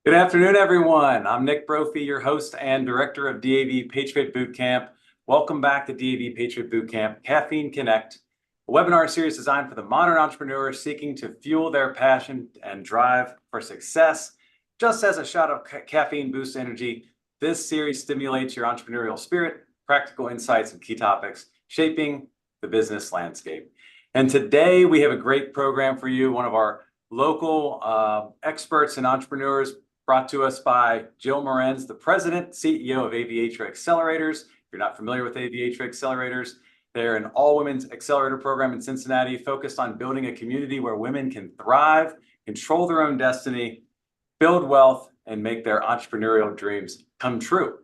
Good afternoon, everyone. I'm Nick Brophy, your host and director of DAV Patriot Boot Camp. Welcome back to DAV Patriot Boot Camp, Caffeine Connect, a webinar series designed for the modern entrepreneur seeking to fuel their passion and drive for success. Just as a shot of caffeine boosts energy, this series stimulates your entrepreneurial spirit, practical insights, and key topics shaping the business landscape. And today we have a great program for you. One of our local experts and entrepreneurs, brought to us by Jill Morenz, the president, CEO of Aviatra Accelerators. If you're not familiar with Aviatra Accelerators, they're an all-women's accelerator program in Cincinnati focused on building a community where women can thrive, control their own destiny, build wealth, and make their entrepreneurial dreams come true.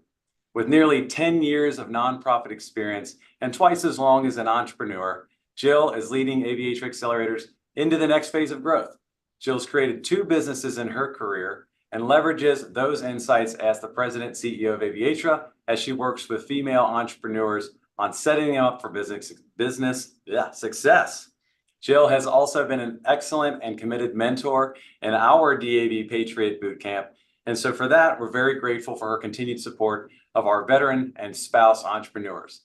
With nearly 10 years of nonprofit experience and twice as long as an entrepreneur, Jill is leading Aviatra Accelerators into the next phase of growth. Jill's created 2 businesses in her career and leverages those insights as the president CEO of Aviatra as she works with female entrepreneurs on setting them up for business success. Jill has also been an excellent and committed mentor in our DAV Patriot Boot Camp. And so for that, we're very grateful for her continued support of our veteran and spouse entrepreneurs.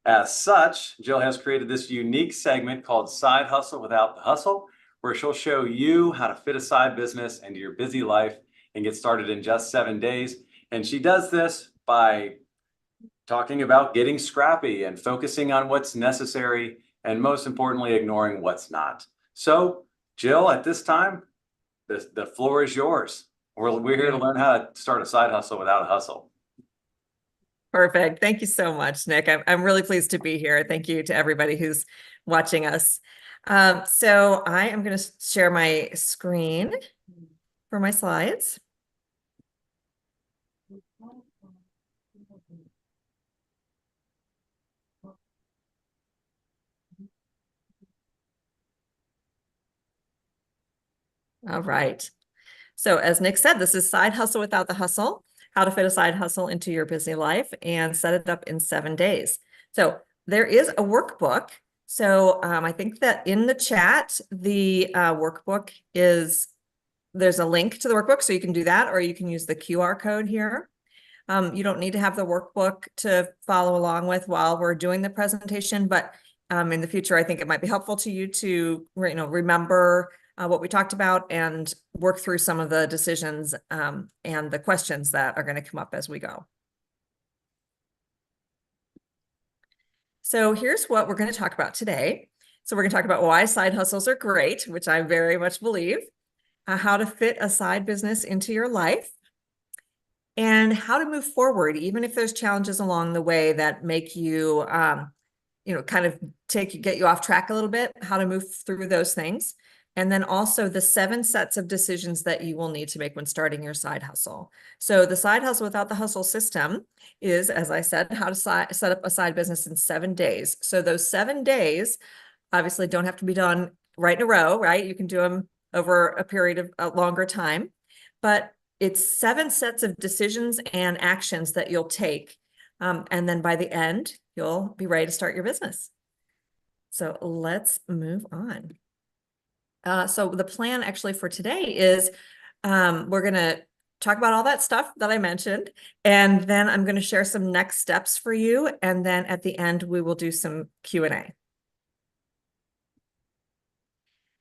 As such, Jill has created this unique segment called Side Hustle Without the Hustle, where she'll show you how to fit a side business into your busy life and get started in just 7 days. And she does this by talking about getting scrappy and focusing on what's necessary and, most importantly, ignoring what's not. So, Jill, at this time, the floor is yours. We're here to learn how to start a side hustle without a hustle. Perfect. Thank you so much, Nick. I'm really pleased to be here. Thank you to everybody who's watching us. So I am going to share my screen for my slides. All right. So as Nick said, this is Side Hustle Without the Hustle, how to fit a side hustle into your busy life and set it up in 7 days. So there is a workbook. So I think that in the chat, the workbook there's a link to the workbook, so you can do that, or you can use the QR code here. You don't need to have the workbook to follow along with while we're doing the presentation, but in the future, I think it might be helpful to you to remember what we talked about and work through some of the decisions and the questions that are going to come up as we go. So here's what we're going to talk about today. So we're going to talk about why side hustles are great, which I very much believe, how to fit a side business into your life, and how to move forward, even if there's challenges along the way that make you, kind of get you off track a little bit, how to move through those things. And then also the 7 sets of decisions that you will need to make when starting your side hustle. So the Side Hustle Without the Hustle system is, as I said, how to set up a side business in 7 days. So those 7 days obviously don't have to be done right in a row, right? You can do them over a period of a longer time, but it's 7 sets of decisions and actions that you'll take. And then by the end, you'll be ready to start your business. So let's move on. So the plan actually for today is we're going to talk about all that stuff that I mentioned, and then I'm going to share some next steps for you. And then at the end, we will do some Q&A.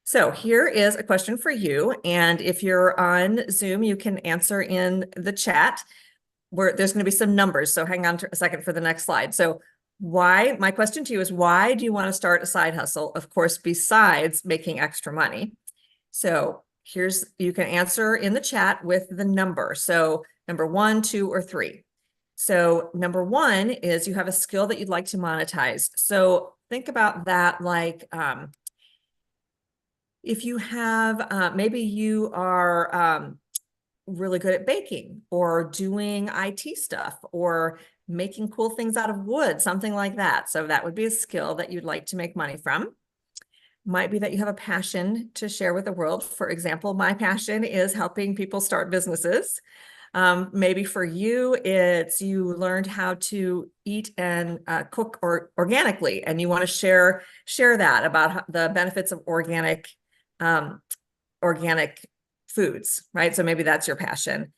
So here is a question for you. And if you're on Zoom, you can answer in the chat where there's going to be some numbers. So hang on a second for the next slide. So my question to you is, why do you want to start a side hustle? Of course, besides making extra money. So you can answer in the chat with the number. So number 1, 2, or 3. So number 1 is you have a skill that you'd like to monetize. So think about that like, if you have, maybe you are really good at baking or doing IT stuff or making cool things out of wood, something like that. So that would be a skill that you'd like to make money from. Might be that you have a passion to share with the world. For example, my passion is helping people start businesses. Maybe for you, it's you learned how to eat and cook organically, and you want to share that about the benefits of organic foods, right? So maybe that's your passion.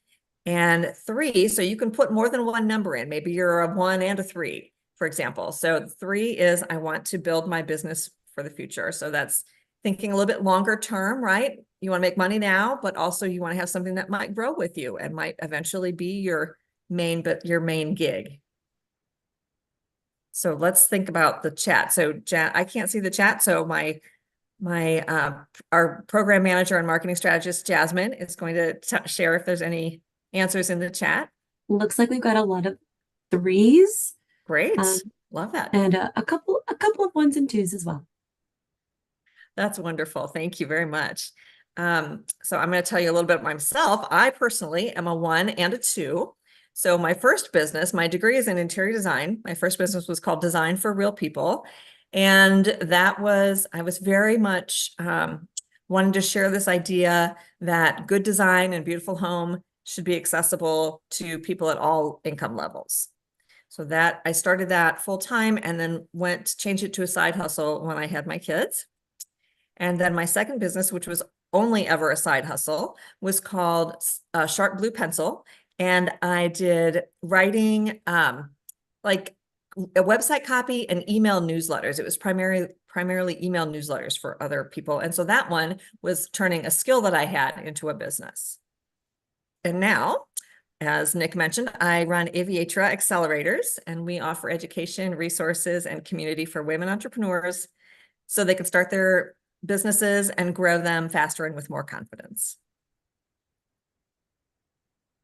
And 3, so you can put more than one number in. Maybe you're a 1 and a 3, for example. So 3 is I want to build my business for the future. So that's thinking a little bit longer term, right? You want to make money now, but also you want to have something that might grow with you and might eventually be your main gig. So let's think about the chat. So I can't see the chat. So our program manager and marketing strategist, Jasmine, is going to share if there's any answers in the chat. Looks like we've got a lot of 3s. Great. Love that. And a couple of 1s and 2s as well. That's wonderful. Thank you very much. So I'm going to tell you a little bit about myself. I personally am a 1 and a 2. So my first business, my degree is in interior design. My first business was called Design for Real People. And I was very much wanting to share this idea that good design and beautiful home should be accessible to people at all income levels. So that I started that full time and then changed it to a side hustle when I had my kids. And then my second business, which was only ever a side hustle, was called Sharp Blue Pencil. And I did writing, like a website copy and email newsletters. It was primarily email newsletters for other people. And so that one was turning a skill that I had into a business. And now, as Nick mentioned, I run Aviatra Accelerators, and we offer education, resources, and community for women entrepreneurs so they can start their businesses and grow them faster and with more confidence.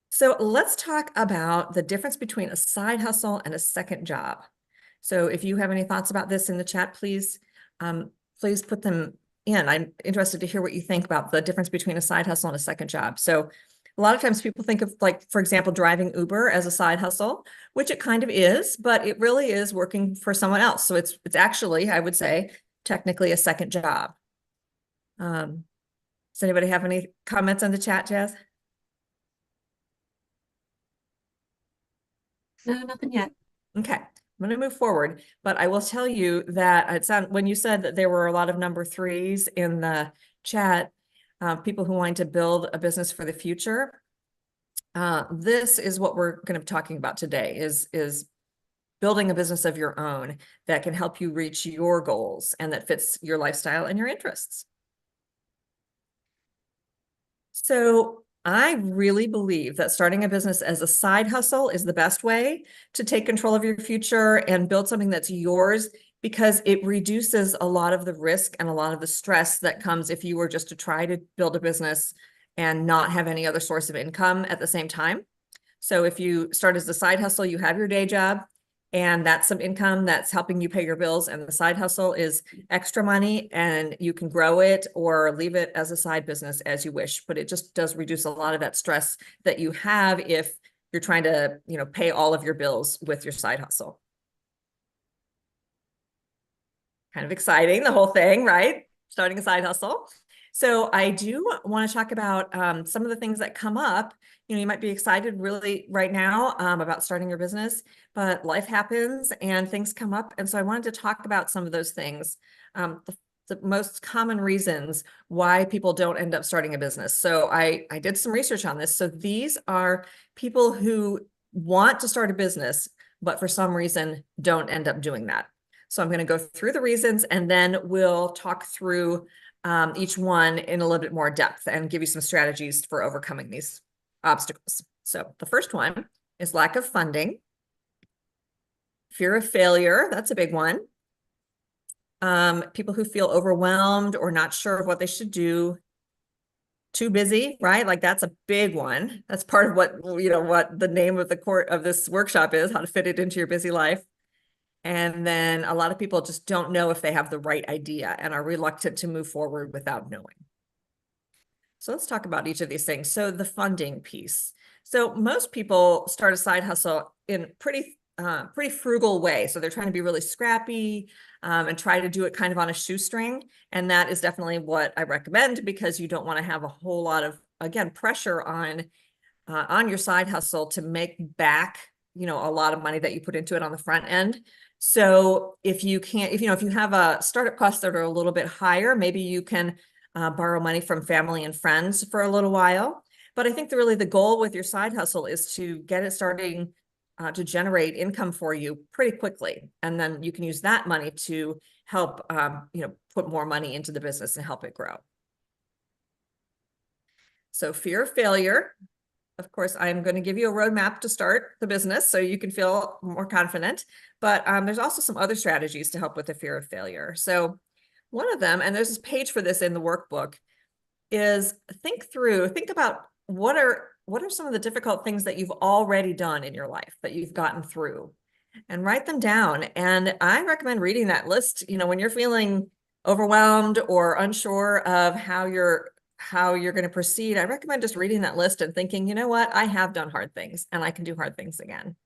So let's talk about the difference between a side hustle and a second job. So if you have any thoughts about this in the chat, please put them in. I'm interested to hear what you think about the difference between a side hustle and a second job. So a lot of times people think of, like, for example, driving Uber as a side hustle, which it kind of is, but it really is working for someone else. So it's actually, I would say, technically a second job. Does anybody have any comments in the chat, Jazz? No, nothing yet. Okay, I'm going to move forward, but I will tell you that when you said that there were a lot of number 3s in the chat, people who want to build a business for the future. This is what we're going to be talking about today is building a business of your own that can help you reach your goals and that fits your lifestyle and your interests. So I really believe that starting a business as a side hustle is the best way to take control of your future and build something that's yours, because it reduces a lot of the risk and a lot of the stress that comes if you were just to try to build a business and not have any other source of income at the same time. So if you start as a side hustle, you have your day job, and that's some income that's helping you pay your bills, and the side hustle is extra money, and you can grow it or leave it as a side business as you wish. But it just does reduce a lot of that stress that you have if you're trying to, pay all of your bills with your side hustle. Kind of exciting, the whole thing, right? Starting a side hustle. So I do want to talk about some of the things that come up. You might be excited really right now about starting your business, but life happens and things come up. And so I wanted to talk about some of those things, the most common reasons why people don't end up starting a business. So I did some research on this. So these are people who want to start a business, but for some reason don't end up doing that. So I'm going to go through the reasons, and then we'll talk through each one in a little bit more depth and give you some strategies for overcoming these obstacles. So the first one is lack of funding. Fear of failure, that's a big one. People who feel overwhelmed or not sure of what they should do. Too busy, right? Like that's a big one. That's part of what the name of this workshop is, how to fit it into your busy life. And then a lot of people just don't know if they have the right idea and are reluctant to move forward without knowing. So let's talk about each of these things. So the funding piece. So most people start a side hustle in pretty frugal way. So they're trying to be really scrappy and try to do it kind of on a shoestring. And that is definitely what I recommend, because you don't want to have a whole lot of, again, pressure on your side hustle to make back, a lot of money that you put into it on the front end. So if you have a startup costs that are a little bit higher, maybe you can borrow money from family and friends for a little while. But I think really the goal with your side hustle is to get it starting to generate income for you pretty quickly. And then you can use that money to help, put more money into the business and help it grow. So fear of failure. Of course, I'm going to give you a roadmap to start the business so you can feel more confident. But there's also some other strategies to help with the fear of failure. So one of them, and there's this page for this in the workbook, is think about what are some of the difficult things that you've already done in your life that you've gotten through, and write them down. And I recommend reading that list, when you're feeling overwhelmed or unsure of how you're going to proceed. I recommend just reading that list and thinking, you know what, I have done hard things and I can do hard things again.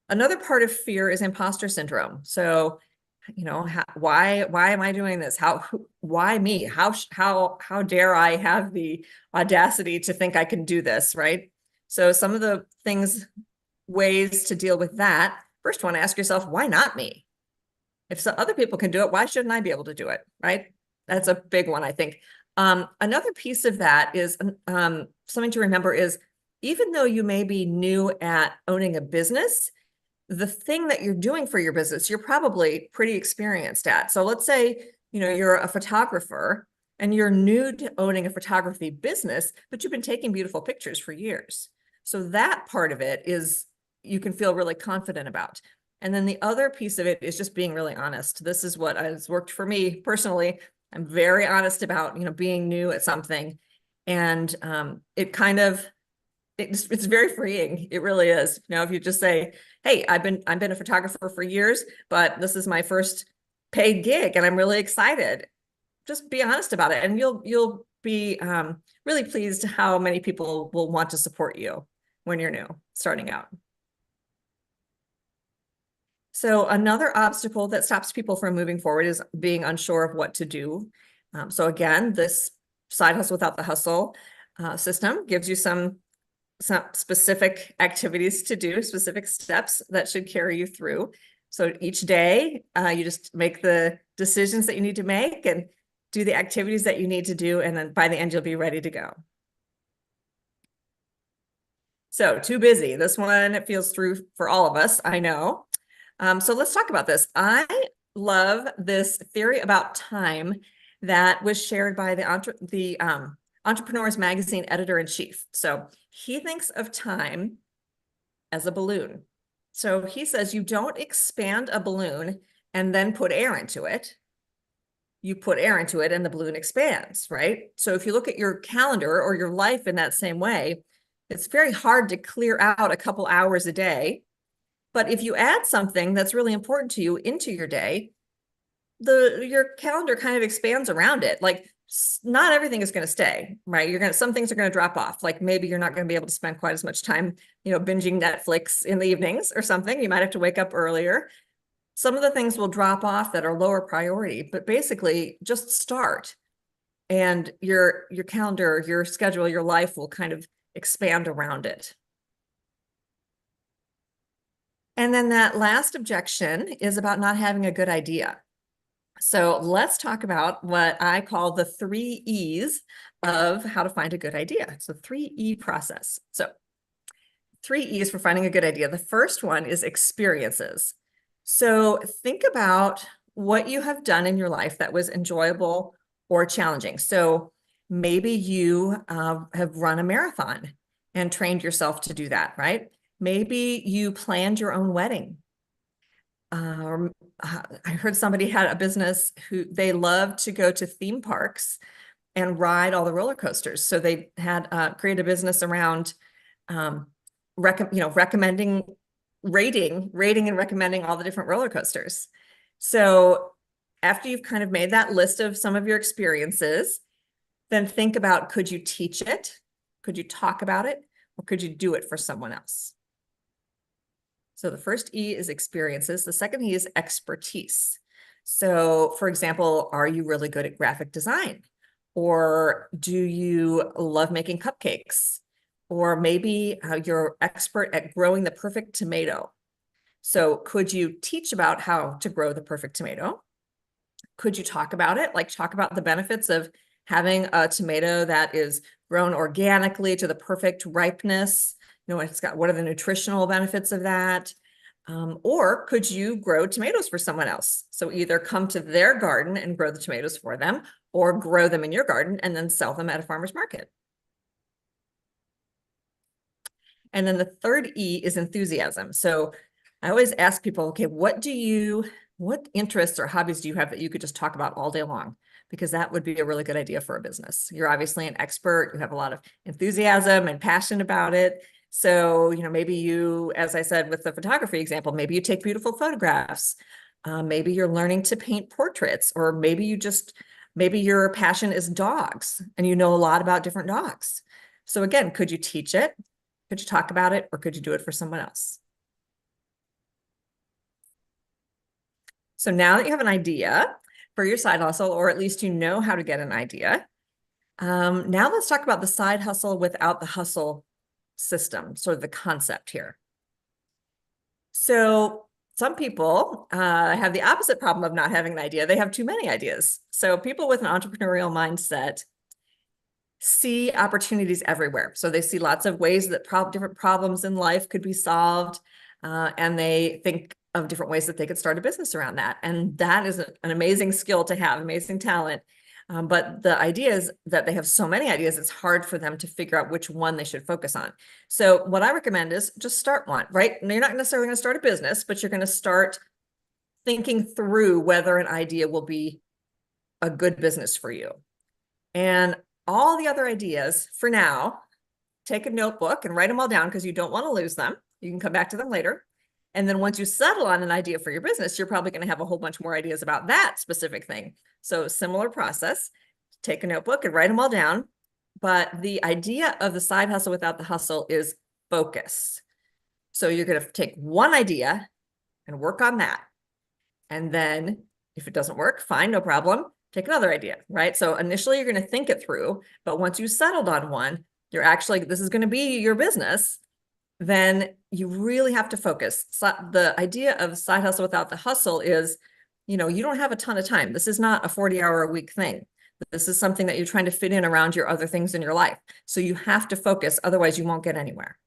Another part of fear is imposter syndrome. So, why am I doing this? Why me? How dare I have the audacity to think I can do this, right? So some of the ways to deal with that. First one, ask yourself, why not me? If some other people can do it, why shouldn't I be able to do it, right? That's a big one, I think. Another piece of that is something to remember is, even though you may be new at owning a business, the thing that you're doing for your business, you're probably pretty experienced at. So let's say, you're a photographer and you're new to owning a photography business, but you've been taking beautiful pictures for years. So that part of it is you can feel really confident about. And then the other piece of it is just being really honest. This is what has worked for me personally. I'm very honest about, being new at something. And it's very freeing. It really is. If you just say, hey, I've been a photographer for years, but this is my first paid gig and I'm really excited. Just be honest about it. And you'll be really pleased how many people will want to support you when you're new, starting out. So another obstacle that stops people from moving forward is being unsure of what to do. So again, this side hustle without the hustle system gives you some specific activities to do, specific steps that should carry you through. So each day, you just make the decisions that you need to make and do the activities that you need to do. And then by the end, you'll be ready to go. So too busy. This one feels through for all of us, I know. So let's talk about this. I love this theory about time that was shared by the Entrepreneur's Magazine editor-in-chief. So he thinks of time as a balloon. So he says you don't expand a balloon and then put air into it. You put air into it and the balloon expands, right? So if you look at your calendar or your life in that same way, it's very hard to clear out a couple hours a day. But if you add something that's really important to you into your day, your calendar kind of expands around it. Like, not everything is going to stay, right? Some things are going to drop off. Like maybe you're not going to be able to spend quite as much time, binging Netflix in the evenings or something. You might have to wake up earlier. Some of the things will drop off that are lower priority, but basically just start. And your calendar, your schedule, your life will kind of expand around it. And then that last objection is about not having a good idea. So let's talk about what I call the 3 E's of how to find a good idea. So 3E process. So 3 E's for finding a good idea. The first one is experiences. So think about what you have done in your life that was enjoyable or challenging. So maybe you have run a marathon and trained yourself to do that, right? Maybe you planned your own wedding. I heard somebody had a business who they loved to go to theme parks and ride all the roller coasters. So they had created a business around recommending, rating and recommending all the different roller coasters. So after you've kind of made that list of some of your experiences, then think about, could you teach it? Could you talk about it? Or could you do it for someone else? So the first E is experiences. The second E is expertise. So for example, are you really good at graphic design? Or do you love making cupcakes? Or maybe you're expert at growing the perfect tomato. So could you teach about how to grow the perfect tomato? Could you talk about it? Like talk about the benefits of having a tomato that is grown organically to the perfect ripeness. You know, what are the nutritional benefits of that? Or could you grow tomatoes for someone else? So either come to their garden and grow the tomatoes for them, or grow them in your garden and then sell them at a farmer's market. And then the third E is enthusiasm. So I always ask people, okay, what interests or hobbies do you have that you could just talk about all day long? Because that would be a really good idea for a business. You're obviously an expert. You have a lot of enthusiasm and passion about it. So, you know, maybe you, as I said with the photography example, maybe you take beautiful photographs. Maybe you're learning to paint portraits, or maybe your passion is dogs and you know a lot about different dogs. So again, could you teach it? Could you talk about it, or could you do it for someone else? So now that you have an idea for your side hustle, or at least you know how to get an idea, now let's talk about the side hustle without the hustle system, sort of the concept here. So some people have the opposite problem of not having an idea. They have too many ideas. So people with an entrepreneurial mindset see opportunities everywhere. So they see lots of ways that different problems in life could be solved, and they think of different ways that they could start a business around that. And that is an amazing skill to have, amazing talent. But the idea is that they have so many ideas, it's hard for them to figure out which one they should focus on. So what I recommend is just start one, right? And you're not necessarily going to start a business, but you're going to start thinking through whether an idea will be a good business for you. And all the other ideas for now, take a notebook and write them all down, because you don't want to lose them. You can come back to them later. And then once you settle on an idea for your business, you're probably going to have a whole bunch more ideas about that specific thing. So similar process, take a notebook and write them all down. But the idea of the side hustle without the hustle is focus. So you're going to take one idea and work on that. And then if it doesn't work, fine, no problem. Take another idea, right? So initially you're going to think it through, but once you settled on one, this is going to be your business, then you really have to focus. So the idea of side hustle without the hustle is, you know, you don't have a ton of time. This is not a 40-hour-a-week thing. This is something that you're trying to fit in around your other things in your life. So you have to focus, otherwise you won't get anywhere.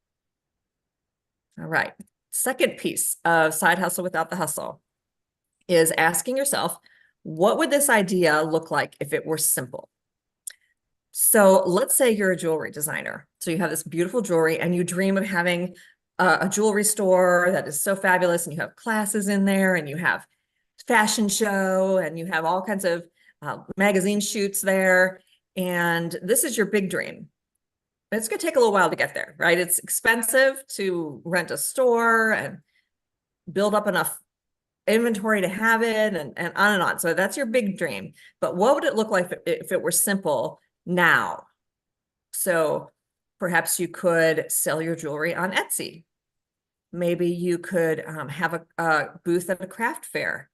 All right. Second piece of side hustle without the hustle is asking yourself, what would this idea look like if it were simple? So let's say you're a jewelry designer. So you have this beautiful jewelry and you dream of having a jewelry store that is so fabulous, and you have classes in there, and you have fashion show, and you have all kinds of magazine shoots there. And this is your big dream. It's going to take a little while to get there, right? It's expensive to rent a store and build up enough inventory to have it, and on and on. So that's your big dream. But what would it look like if it were simple now? So perhaps you could sell your jewelry on Etsy. Maybe you could have a booth at a craft fair.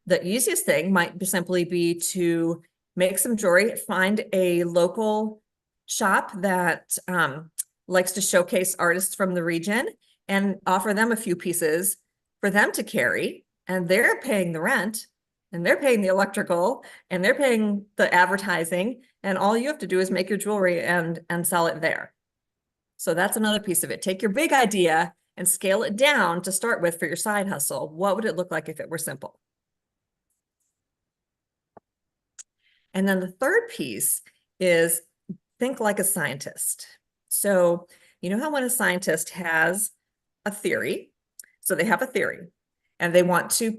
The easiest thing might simply be to make some jewelry, find a local shop that likes to showcase artists from the region, and offer them a few pieces for them to carry. And they're paying the rent, and they're paying the electrical, and they're paying the advertising. And all you have to do is make your jewelry and sell it there. So that's another piece of it. Take your big idea and scale it down to start with for your side hustle. What would it look like if it were simple? And then the third piece is think like a scientist. So you know how when a scientist has a theory, so they have a theory, and they want to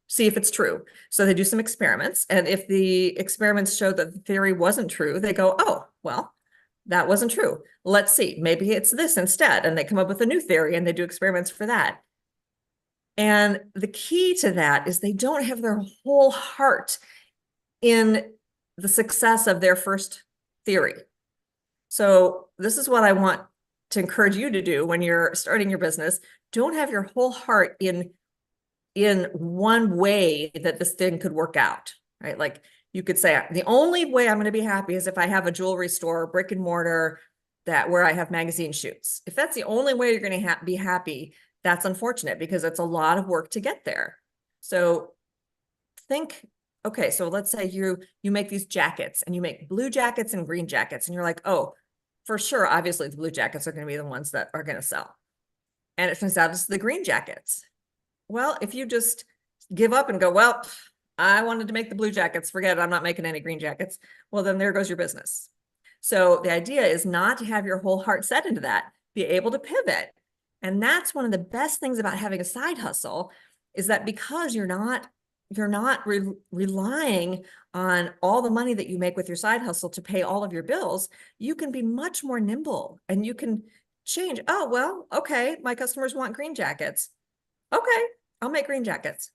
see if it's true. So they do some experiments. And if the experiments show that the theory wasn't true, they go, oh, well, that wasn't true. Let's see, maybe it's this instead. And they come up with a new theory, and they do experiments for that. And the key to that is they don't have their whole heart in the success of their first theory. So this is what I want to encourage you to do when you're starting your business. Don't have your whole heart in one way that this thing could work out, right? Like you could say, the only way I'm going to be happy is if I have a jewelry store, brick and mortar, where I have magazine shoots. If that's the only way you're going to be happy, that's unfortunate, because it's a lot of work to get there. So think okay, so let's say you make these jackets and you make blue jackets and green jackets, and you're like, oh, for sure, obviously the blue jackets are going to be the ones that are going to sell. And it turns out it's the green jackets. Well, if you just give up and go, well, I wanted to make the blue jackets, forget it, I'm not making any green jackets. Well, then there goes your business. So the idea is not to have your whole heart set into that, be able to pivot. And that's one of the best things about having a side hustle, is that because you're not relying on all the money that you make with your side hustle to pay all of your bills, you can be much more nimble and you can change. Oh, well, okay, my customers want green jackets. Okay, I'll make green jackets,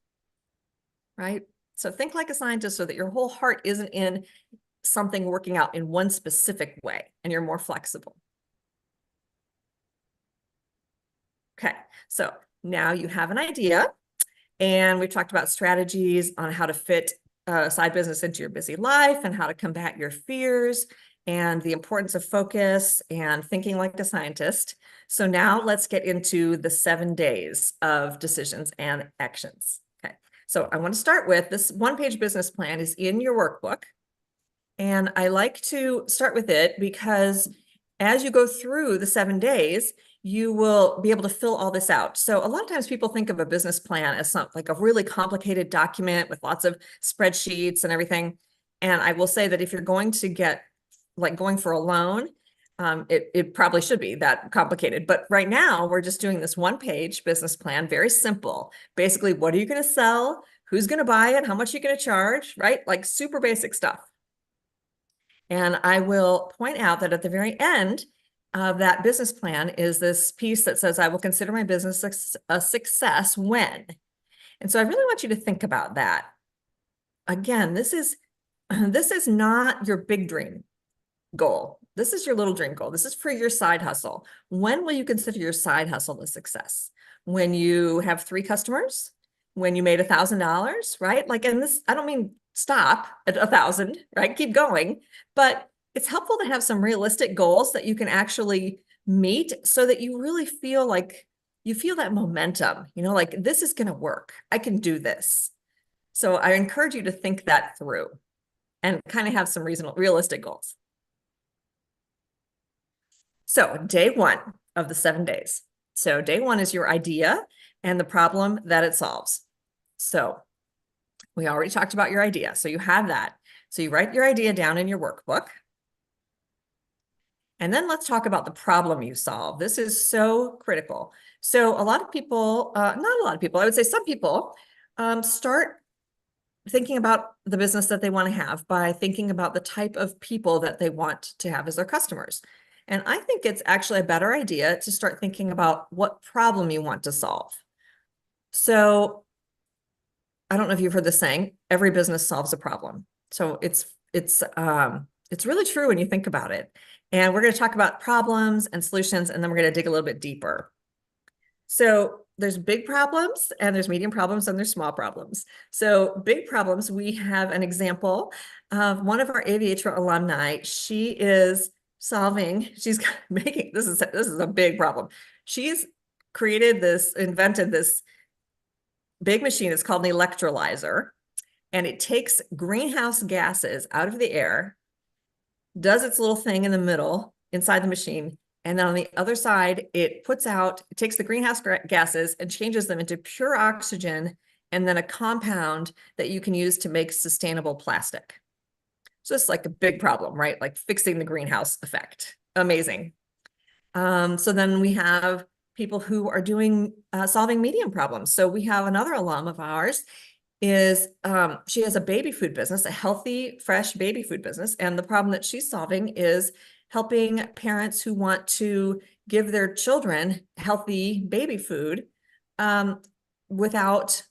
right? So think like a scientist so that your whole heart isn't in something working out in one specific way and you're more flexible. Okay, so now you have an idea, and we've talked about strategies on how to fit a side business into your busy life and how to combat your fears and the importance of focus and thinking like a scientist. So now let's get into the 7 days of decisions and actions. Okay, so I want to start with this one-page business plan is in your workbook. And I like to start with it because as you go through the 7 days, you will be able to fill all this out. So a lot of times people think of a business plan as something like a really complicated document with lots of spreadsheets and everything. And I will say that if you're going to get like going for a loan, it probably should be that complicated. But right now we're just doing this 1-page business plan, very simple. Basically, what are you going to sell? Who's going to buy it? How much are you going to charge? Right? Like super basic stuff. And I will point out that at the very end of that business plan is this piece that says, I will consider my business a success when. And so I really want you to think about that. Again, this is not your big dream goal. This is your little dream goal. This is for your side hustle. When will you consider your side hustle a success? When you have 3 customers? When you made $1,000, right? Like, and this, I don't mean stop at 1,000, right? Keep going. But it's helpful to have some realistic goals that you can actually meet so that you really feel like you feel that momentum, like this is going to work. I can do this. So I encourage you to think that through and kind of have some realistic goals. So day 1 of the 7 days. So day 1 is your idea and the problem that it solves. So we already talked about your idea. So you have that. So you write your idea down in your workbook. And then let's talk about the problem you solve. This is so critical. So a lot of people, not a lot of people, I would say some people start thinking about the business that they want to have by thinking about the type of people that they want to have as their customers. And I think it's actually a better idea to start thinking about what problem you want to solve. So I don't know if you've heard the saying, every business solves a problem. So it's really true when you think about it. And we're going to talk about problems and solutions, and then we're going to dig a little bit deeper. So there's big problems, and there's medium problems, and there's small problems. So big problems, we have an example of one of our Aviatra alumni. She's making, this is a big problem. She's invented this big machine. It's called an electrolyzer, and it takes greenhouse gases out of the air, does its little thing in the middle inside the machine, and then on the other side, it takes the greenhouse gases and changes them into pure oxygen and then a compound that you can use to make sustainable plastic. So it's like a big problem, right? Like fixing the greenhouse effect. Amazing. So then we have people who are solving medium problems. So we have another alum of ours she has a baby food business, a healthy, fresh baby food business. And the problem that she's solving is helping parents who want to give their children healthy baby food without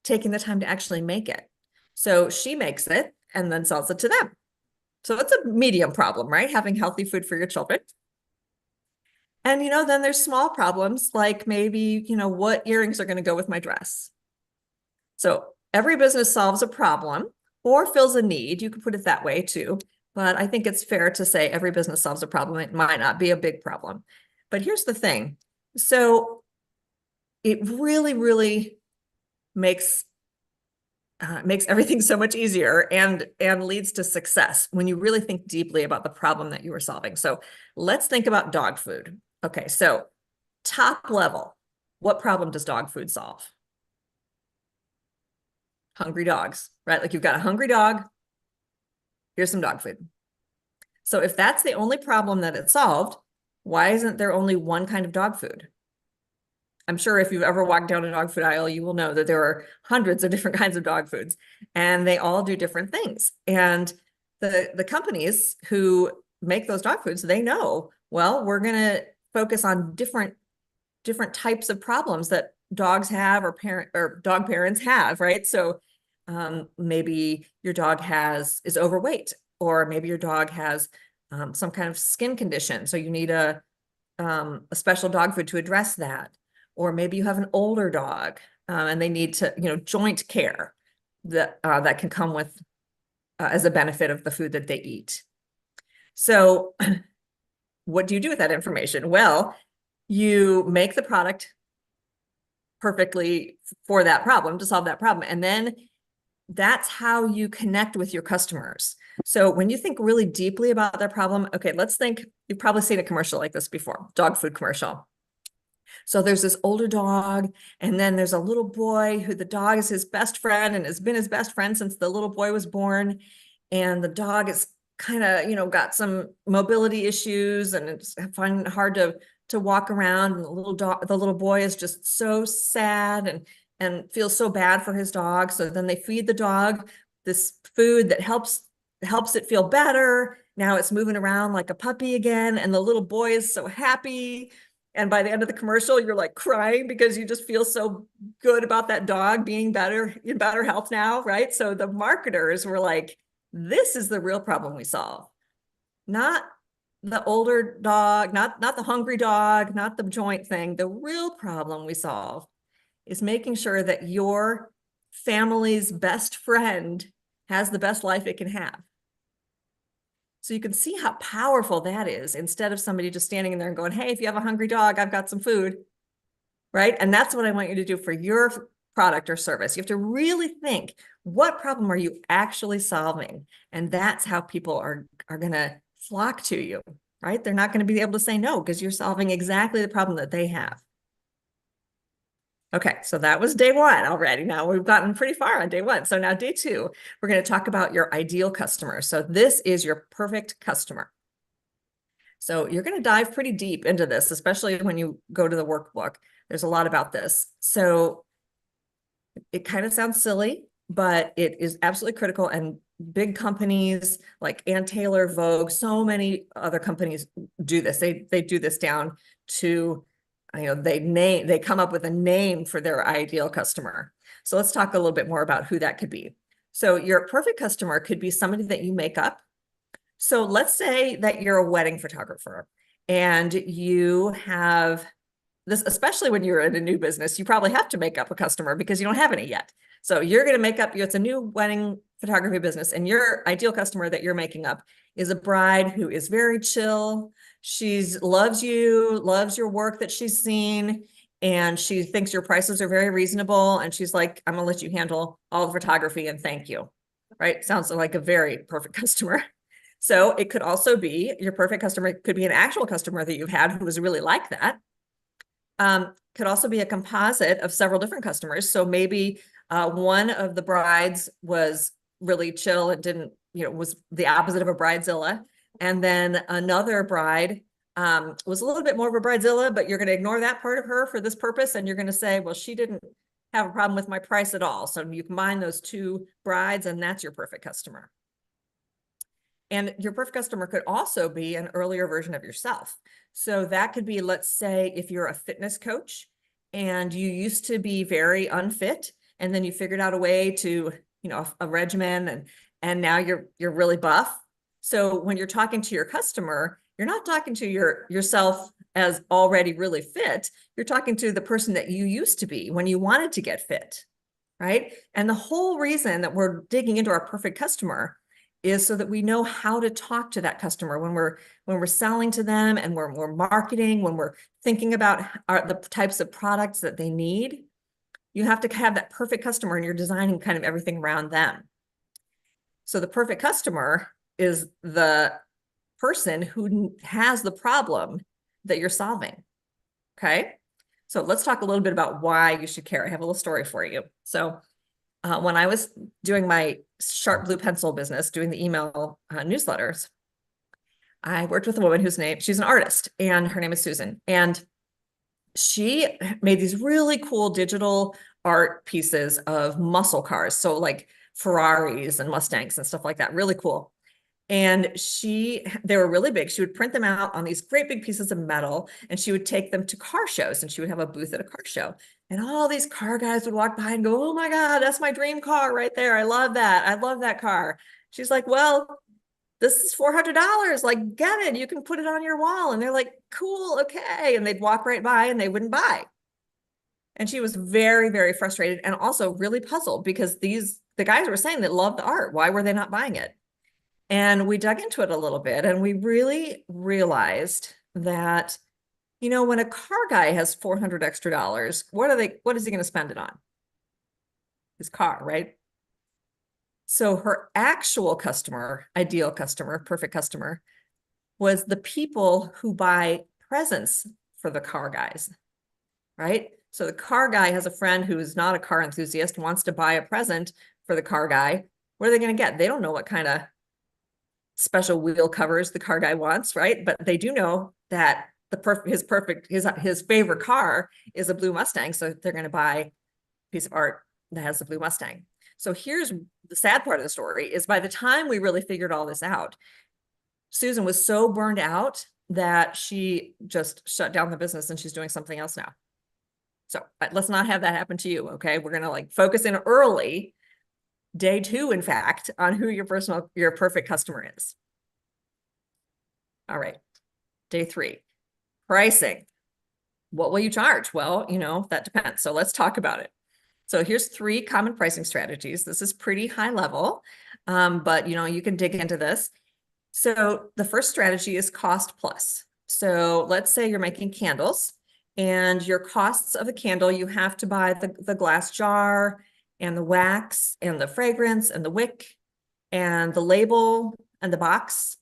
taking the time to actually make it. So she makes it and then sells it to them. So it's a medium problem, right? Having healthy food for your children. And, then there's small problems like maybe, what earrings are going to go with my dress. So every business solves a problem or fills a need. You can put it that way too. But I think it's fair to say every business solves a problem. It might not be a big problem. But here's the thing. So it really, really makes makes everything so much easier and leads to success when you really think deeply about the problem that you are solving. So let's think about dog food. Okay, so top level, what problem does dog food solve? Hungry dogs, right? Like you've got a hungry dog, here's some dog food. So if that's the only problem that it solved, why isn't there only one kind of dog food? I'm sure if you've ever walked down a dog food aisle, you will know that there are hundreds of different kinds of dog foods, and they all do different things. And the companies who make those dog foods, they know, well, we're going to focus on different types of problems that dogs have or dog parents have, right? So maybe your dog is overweight, or maybe your dog has some kind of skin condition. So you need a special dog food to address that. Or maybe you have an older dog and they need to, joint care that can come with as a benefit of the food that they eat. So what do you do with that information? Well, you make the product perfectly for that problem, to solve that problem. And then that's how you connect with your customers. So when you think really deeply about their problem, okay, let's think, you've probably seen a commercial like this before, dog food commercial. So there's this older dog, and then there's a little boy who the dog is his best friend and has been his best friend since the little boy was born. And the dog is kind of, got some mobility issues and it's finding it hard to walk around. And the little boy is just so sad and feels so bad for his dog. So then they feed the dog this food that helps it feel better. Now it's moving around like a puppy again, and the little boy is so happy. And by the end of the commercial, you're like crying because you just feel so good about that dog being in better health now, right? So the marketers were like, this is the real problem we solve. Not the older dog, not the hungry dog, not the joint thing. The real problem we solve is making sure that your family's best friend has the best life it can have. So you can see how powerful that is, instead of somebody just standing in there and going, hey, if you have a hungry dog, I've got some food, right? And that's what I want you to do for your product or service. You have to really think, what problem are you actually solving? And that's how people are going to flock to you, right? They're not going to be able to say no because you're solving exactly the problem that they have. Okay, so that was day one already. Now we've gotten pretty far on day one. So now day two, we're going to talk about your ideal customer. So this is your perfect customer. So you're going to dive pretty deep into this, especially when you go to the workbook. There's a lot about this. So it kind of sounds silly, but it is absolutely critical. And big companies like Ann Taylor, Vogue, so many other companies do this. They do this down to, they come up with a name for their ideal customer. So let's talk a little bit more about who that could be. So your perfect customer could be somebody that you make up. So let's say that you're a wedding photographer and you have this, especially when you're in a new business, you probably have to make up a customer because you don't have any yet. So you're going to make up, it's a new wedding photography business, and your ideal customer that you're making up is a bride who is very chill. She loves you, loves your work that she's seen, and she thinks your prices are very reasonable. And she's like, I'm going to let you handle all the photography and thank you. Right? Sounds like a very perfect customer. So it could also be your perfect customer. It could be an actual customer that you've had who was really like that. Could also be a composite of several different customers. So maybe one of the brides was really chill and didn't, was the opposite of a bridezilla. And then another bride was a little bit more of a bridezilla, but you're going to ignore that part of her for this purpose. And you're going to say, well, she didn't have a problem with my price at all. So you combine those two brides and that's your perfect customer. And your perfect customer could also be an earlier version of yourself. So that could be, let's say, if you're a fitness coach and you used to be very unfit, and then you figured out a way to, a regimen, and now you're really buff. So when you're talking to your customer, you're not talking to yourself as already really fit. You're talking to the person that you used to be when you wanted to get fit, right? And the whole reason that we're digging into our perfect customer is so that we know how to talk to that customer when we're selling to them, and we're marketing, when we're thinking about the types of products that they need. you have to have that perfect customer and you're designing kind of everything around them. So the perfect customer is the person who has the problem that you're solving. Okay. So let's talk a little bit about why you should care. I have a little story for you. So when I was doing my sharp blue pencil business, doing the email newsletters, I worked with a woman she's an artist, and her name is Susan. And she made these really cool digital art pieces of muscle cars. So like Ferraris and Mustangs and stuff like that, really cool. And they were really big. She would print them out on these great big pieces of metal, and she would take them to car shows, and she would have a booth at a car show. And all these car guys would walk by and go, "Oh my God, that's my dream car right there. I love that. I love that car." She's like, "Well, this is $400. Like, get it. You can put it on your wall." And they're like, "Cool, okay." And they'd walk right by and they wouldn't buy. And she was very, very frustrated and also really puzzled because the guys were saying they loved the art. Why were they not buying it? And we dug into it a little bit, and we really realized that, when a car guy has $400 extra, what is he going to spend it on? His car, right? So her actual customer, ideal customer, perfect customer, was the people who buy presents for the car guys, right? So the car guy has a friend who is not a car enthusiast, wants to buy a present for the car guy. What are they going to get? They don't know what kind of special wheel covers the car guy wants, right? But they do know that his favorite car is a blue Mustang, so they're going to buy a piece of art that has the blue Mustang. So here's the sad part of the story: is by the time we really figured all this out, Susan was so burned out that she just shut down the business, and she's doing something else now. So let's not have that happen to you. Okay, we're going to focus in early. Day 2, in fact, on who your perfect customer is. All right. Day 3, pricing. What will you charge? Well, that depends. So let's talk about it. So here's 3 common pricing strategies. This is pretty high level, but you can dig into this. So the first strategy is cost plus. So let's say you're making candles, and your costs of a candle, you have to buy the glass jar and the wax and the fragrance and the wick and the label and the box.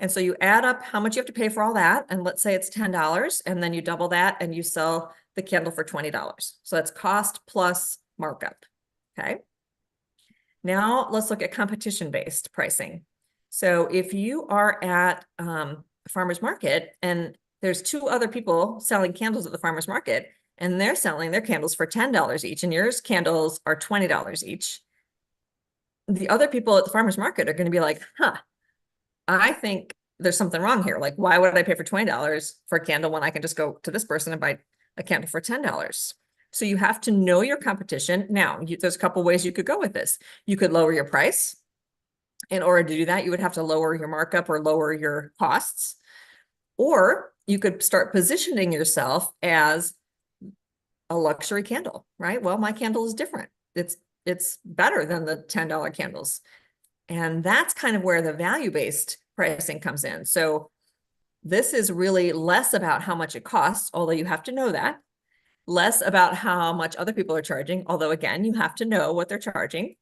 And so you add up how much you have to pay for all that. And let's say it's $10, and then you double that and you sell the candle for $20. So that's cost plus markup. Okay. Now let's look at competition-based pricing. So if you are at a farmer's market and there's 2 other people selling candles at the farmer's market, and they're selling their candles for $10 each, and yours candles are $20 each, the other people at the farmer's market are going to be like, I think there's something wrong here. Like, why would I pay for $20 for a candle when I can just go to this person and buy a candle for $10? So you have to know your competition. Now, there's a couple ways you could go with this. You could lower your price. In order to do that, you would have to lower your markup or lower your costs. Or you could start positioning yourself as a luxury candle, right? Well, my candle is different. It's better than the $10 candles. And that's kind of where the value-based pricing comes in. So this is really less about how much it costs, although you have to know that, less about how much other people are charging, although again, you have to know what they're charging,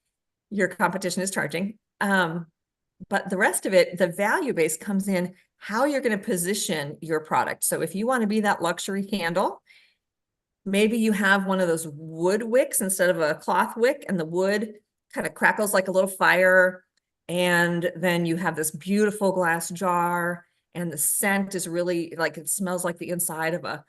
your competition is charging. But the rest of it, the value-based comes in how you're going to position your product. So if you want to be that luxury candle, maybe you have one of those wood wicks instead of a cloth wick, and the wood kind of crackles like a little fire. And then you have this beautiful glass jar, and the scent is really it smells like the inside of a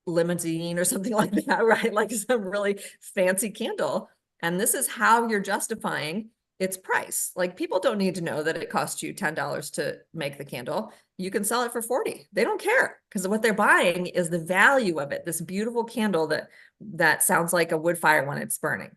limousine or something like that, right? Like some really fancy candle. And this is how you're justifying its price. Like, people don't need to know that it costs you $10 to make the candle. You can sell it for $40. They don't care, because what they're buying is the value of it, this beautiful candle that sounds like a wood fire when it's burning.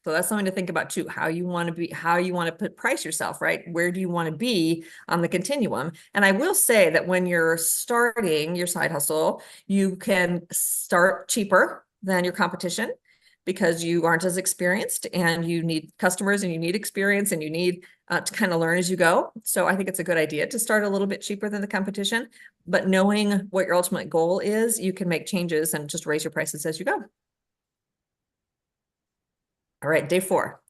So that's something to think about too, how you want to price yourself, right? Where do you want to be on the continuum? And I will say that when you're starting your side hustle, you can start cheaper than your competition. because you aren't as experienced and you need customers and you need experience and you need to kind of learn as you go. So I think it's a good idea to start a little bit cheaper than the competition, but knowing what your ultimate goal is, you can make changes and just raise your prices as you go. All right, day 4,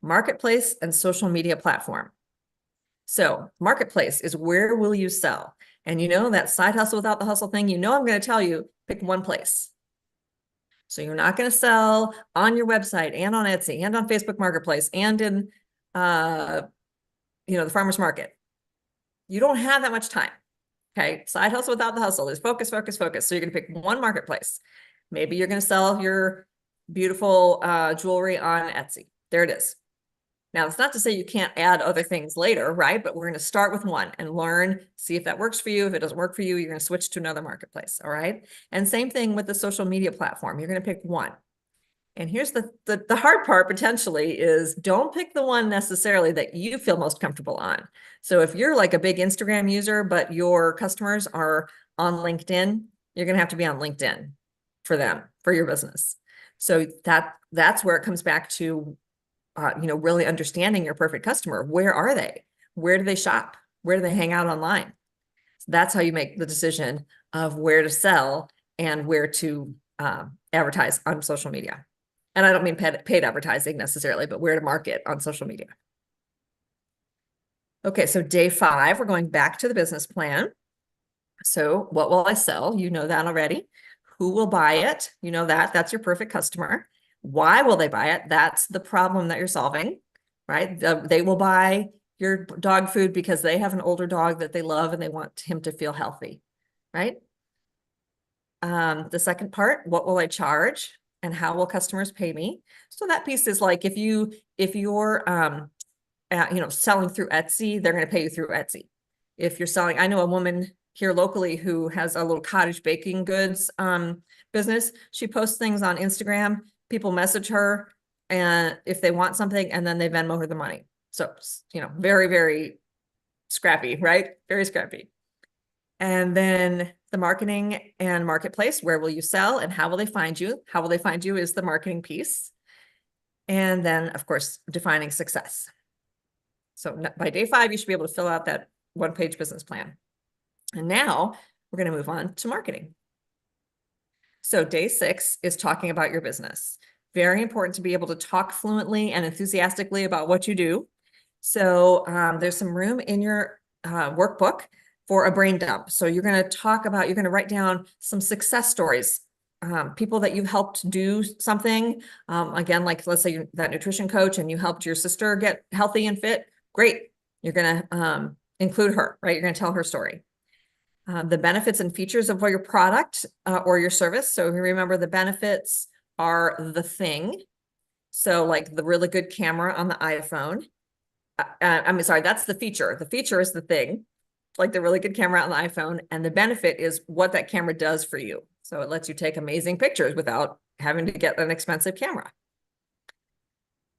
marketplace and social media platform. So marketplace is where will you sell? And you know that side hustle without the hustle thing, you know I'm going to tell you, pick one place. So you're not going to sell on your website and on Etsy and on Facebook Marketplace and in, the farmer's market. You don't have that much time. Okay. Side hustle without the hustle is focus, focus, focus. So you're going to pick one marketplace. Maybe you're going to sell your beautiful jewelry on Etsy. There it is. Now, it's not to say you can't add other things later, right? But we're going to start with one and learn, see if that works for you. If it doesn't work for you, you're going to switch to another marketplace. All right. And same thing with the social media platform. You're going to pick one. And here's the hard part potentially is don't pick the one necessarily that you feel most comfortable on. So if you're like a big Instagram user, but your customers are on LinkedIn, you're going to have to be on LinkedIn for them, for your business. So that's where it comes back to really understanding your perfect customer. Where are they? Where do they shop? Where do they hang out online? So that's how you make the decision of where to sell and where to advertise on social media. And I don't mean paid advertising necessarily, but where to market on social media. Okay, so day 5, we're going back to the business plan. So what will I sell? You know that already. Who will buy it? You know that. That's your perfect customer. Why will they buy it? That's the problem that you're solving, right? They will buy your dog food because they have an older dog that they love and they want him to feel healthy, right? The second part, what will I charge and how will customers pay me? So that piece is like if you're selling through Etsy, they're going to pay you through Etsy. If you're selling, I know a woman here locally who has a little cottage baking goods business. She posts things on Instagram. People message her and if they want something and then they Venmo her the money. So, very, very scrappy, right? Very scrappy. And then the marketing and marketplace, where will you sell and how will they find you? How will they find you is the marketing piece. And then of course, defining success. So by day 5, you should be able to fill out that one-page business plan. And now we're going to move on to marketing. So day 6 is talking about your business. Very important to be able to talk fluently and enthusiastically about what you do. So there's some room in your workbook for a brain dump. So you're going to write down some success stories, people that you've helped do something. Again, like let's say you're that nutrition coach and you helped your sister get healthy and fit. Great. You're going to include her, right? You're going to tell her story. The benefits and features of your product or your service. So remember the benefits are the thing. So like the really good camera on the iPhone. That's the feature. The feature is the thing, like the really good camera on the iPhone. And the benefit is what that camera does for you. So it lets you take amazing pictures without having to get an expensive camera.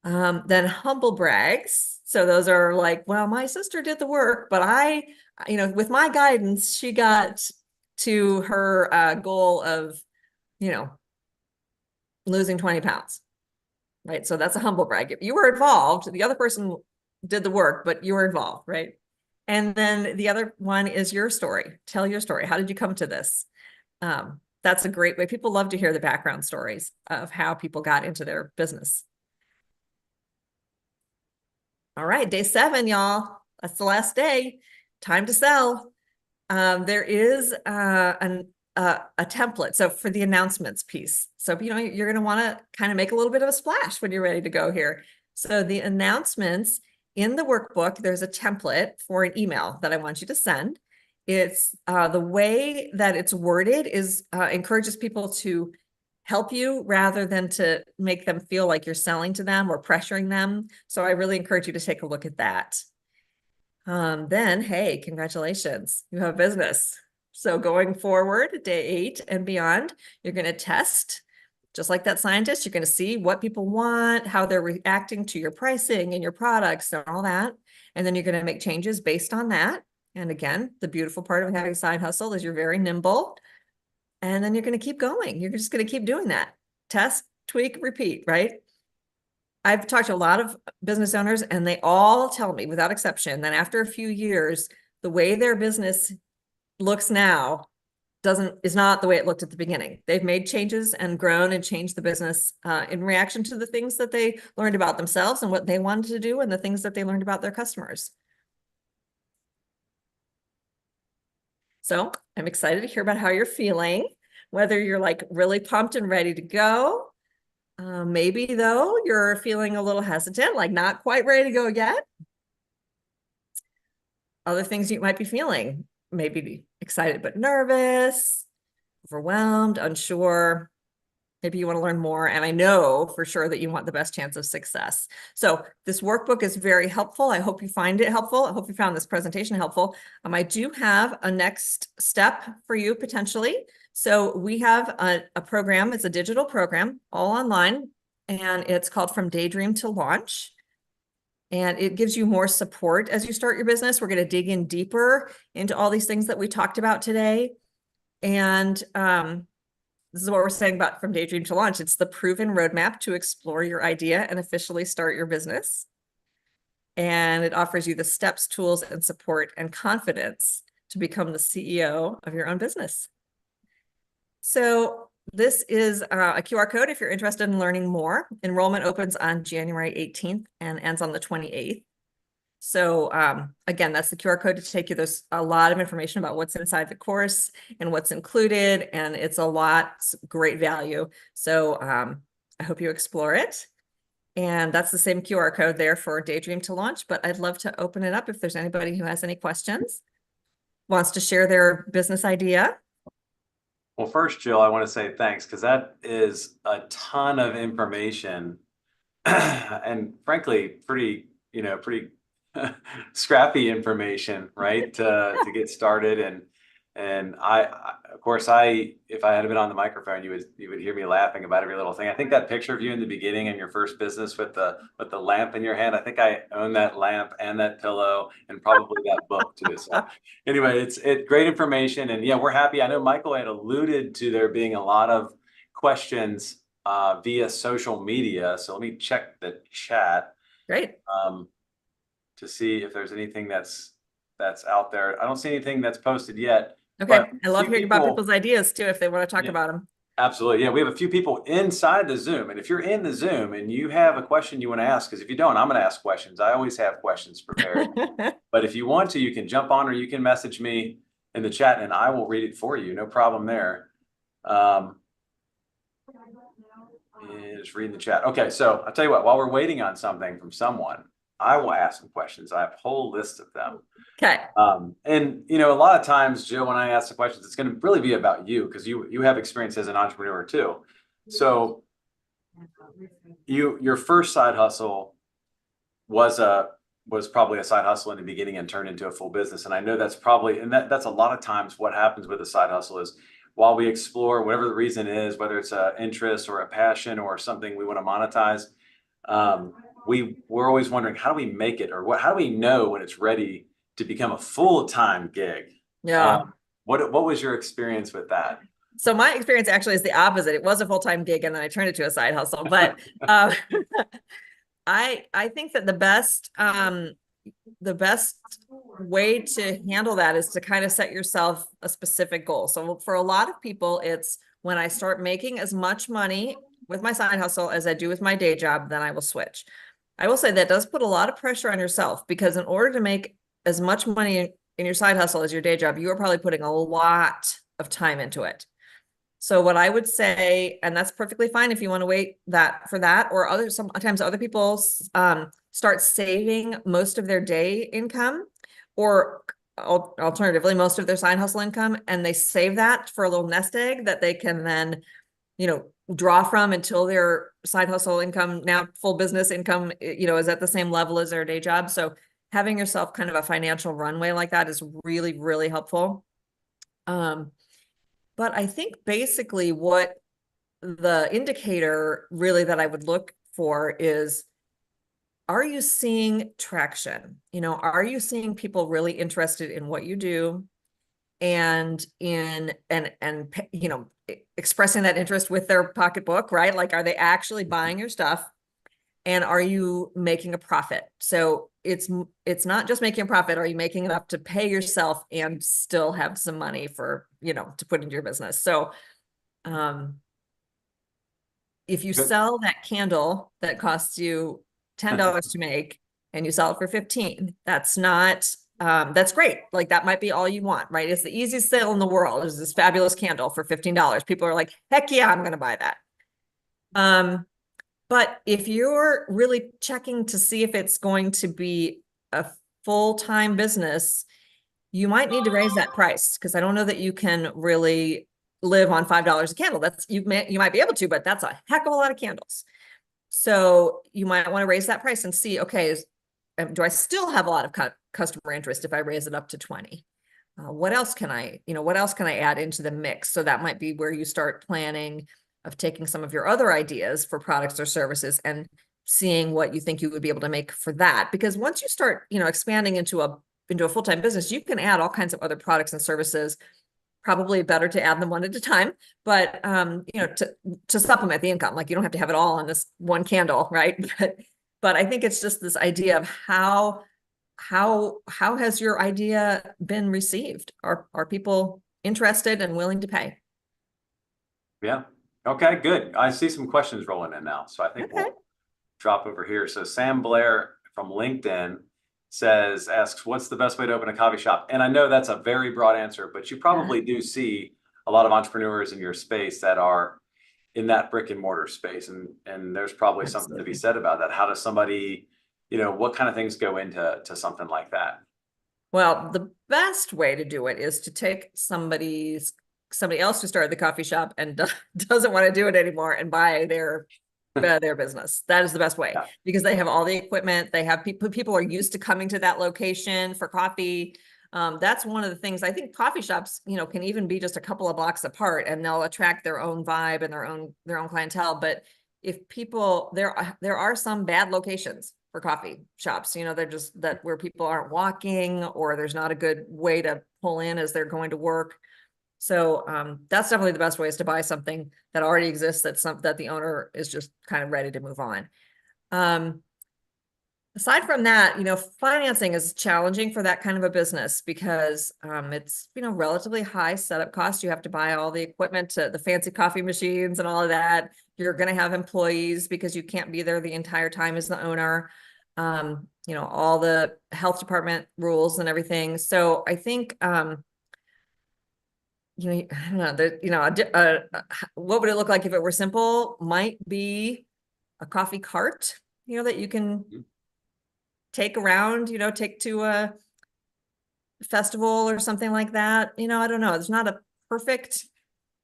Then humble brags. So those are like, well, my sister did the work, but with my guidance, she got to her goal of, losing 20 pounds, right? So that's a humble brag. You were involved. The other person did the work, but you were involved, right? And then the other one is your story. Tell your story. How did you come to this? That's a great way. People love to hear the background stories of how people got into their business. All right, day 7, y'all. That's the last day. Time to sell. There is a template. So for the announcements piece. So, you're going to want to kind of make a little bit of a splash when you're ready to go here. So the announcements in the workbook, there's a template for an email that I want you to send. It's the way that it's worded is encourages people to help you rather than to make them feel like you're selling to them or pressuring them. So I really encourage you to take a look at that. Then, hey, congratulations, you have a business. So going forward, day 8 and beyond, you're going to test, just like that scientist, you're going to see what people want, how they're reacting to your pricing and your products and all that. And then you're going to make changes based on that. And again, the beautiful part of having a side hustle is you're very nimble. And then you're going to keep going. You're just going to keep doing that. Test, tweak, repeat, right? I've talked to a lot of business owners and they all tell me without exception that after a few years, the way their business looks now is not the way it looked at the beginning. They've made changes and grown and changed the business in reaction to the things that they learned about themselves and what they wanted to do and the things that they learned about their customers. So I'm excited to hear about how you're feeling, whether you're like really pumped and ready to go. Maybe though, you're feeling a little hesitant, like not quite ready to go yet. Other things you might be feeling, maybe excited but nervous, overwhelmed, unsure. Maybe you want to learn more. And I know for sure that you want the best chance of success. So this workbook is very helpful. I hope you find it helpful. I hope you found this presentation helpful. I do have a next step for you potentially. So we have a program. It's a digital program, all online, and it's called From Daydream to Launch. And it gives you more support as you start your business. We're going to dig in deeper into all these things that we talked about today. And this is what we're saying about From Daydream to Launch. It's the proven roadmap to explore your idea and officially start your business. And it offers you the steps, tools, and support and confidence to become the CEO of your own business. So this is a QR code if you're interested in learning more. Enrollment opens on January 18th and ends on the 28th. So again, that's the QR code to take you. There's a lot of information about what's inside the course and what's included, and it's a lot, great value. So I hope you explore it. And that's the same QR code there for Daydream to Launch, but I'd love to open it up if there's anybody who has any questions, wants to share their business idea. Well, first, Jill, I want to say thanks because that is a ton of information and frankly, pretty scrappy information, right? To get started. And of course, if I had been on the microphone, you would hear me laughing about every little thing. I think that picture of you in the beginning in your first business with the lamp in your hand, I think I own that lamp and that pillow and probably that book too. So anyway, it's great information. And yeah, we're happy. I know Michael had alluded to there being a lot of questions via social media. So let me check the chat. Great. To see if there's anything that's out there. I don't see anything that's posted yet. Okay. I love hearing about people's ideas too, if they want to talk about them. Absolutely. Yeah. We have a few people inside the Zoom. And if you're in the Zoom and you have a question you want to ask, because if you don't, I'm going to ask questions. I always have questions prepared. But if you want to, you can jump on or you can message me in the chat and I will read it for you. No problem there. Just reading the chat. Okay. So I'll tell you what, while we're waiting on something from someone, I will ask some questions. I have a whole list of them. Okay. And a lot of times, Jill, when I ask the questions, it's going to really be about you because you have experience as an entrepreneur too. So your first side hustle was probably a side hustle in the beginning and turned into a full business. And I know that's probably, and that's a lot of times what happens with a side hustle is while we explore whatever the reason is, whether it's an interest or a passion or something we want to monetize, we're always wondering, how do we make it, or how do we know when it's ready to become a full-time gig? Yeah. What was your experience with that? So my experience actually is the opposite. It was a full-time gig and then I turned it to a side hustle. But I think that the best way to handle that is to kind of set yourself a specific goal. So for a lot of people, it's when I start making as much money with my side hustle as I do with my day job, then I will switch. I will say that does put a lot of pressure on yourself because in order to make as much money in your side hustle as your day job, you are probably putting a lot of time into it. So what I would say, and that's perfectly fine if you want to wait for that, or sometimes other people start saving most of their day income, or alternatively, most of their side hustle income, and they save that for a little nest egg that they can then, draw from until their side hustle income, now full business income, is at the same level as their day job. So having yourself kind of a financial runway like that is really, really helpful. But I think basically what the indicator really that I would look for is, are you seeing traction? Are you seeing people really interested in what you do and expressing that interest with their pocketbook, right? Like, are they actually buying your stuff? And are you making a profit? So it's not just making a profit. Are you making enough to pay yourself and still have some money for, to put into your business? So, if you Good. sell that candle that costs you $10 to make and you sell it for 15, that's not, that's great. Like, that might be all you want, right? It's the easiest sale in the world, is this fabulous candle for $15. People are like, heck yeah, I'm going to buy that. But if you're really checking to see if it's going to be a full-time business, you might need to raise that price, because I don't know that you can really live on $5 a candle. You might be able to, but that's a heck of a lot of candles. So you might want to raise that price and see, okay, do I still have a lot of customer interest if I raise it up to 20? What else can I add into the mix? So that might be where you start planning of taking some of your other ideas for products or services and seeing what you think you would be able to make for that. Because once you start, expanding into a full-time business, you can add all kinds of other products and services. Probably better to add them one at a time, but to supplement the income. Like, you don't have to have it all on this one candle, right? But I think it's just this idea of how has your idea been received? Are people interested and willing to pay? Yeah. Okay, good. I see some questions rolling in now, so I think Okay. we'll drop over here. So Sam Blair from LinkedIn asks, what's the best way to open a coffee shop? And I know that's a very broad answer, but you probably do see a lot of entrepreneurs in your space that are in that brick and mortar space. And there's probably something to be said about that. How does somebody, what kind of things go into something like that? Well, the best way to do it is to take somebody else who started the coffee shop and doesn't want to do it anymore and buy their business. That is the best way, because they have all the equipment. They have people are used to coming to that location for coffee. That's one of the things. I think coffee shops, can even be just a couple of blocks apart, and they'll attract their own vibe and their own clientele. But if people, there are some bad locations for coffee shops, they're just that where people aren't walking, or there's not a good way to pull in as they're going to work. So that's definitely the best way, is to buy something that already exists, that the owner is just kind of ready to move on. Aside from that, financing is challenging for that kind of a business, because it's, relatively high setup cost. You have to buy all the equipment, the fancy coffee machines and all of that. You're going to have employees, because you can't be there the entire time as the owner. All the health department rules and everything. So I think, I don't know, what would it look like if it were simple? Might be a coffee cart, that you can take around, take to a festival or something like that. I don't know. It's not a perfect,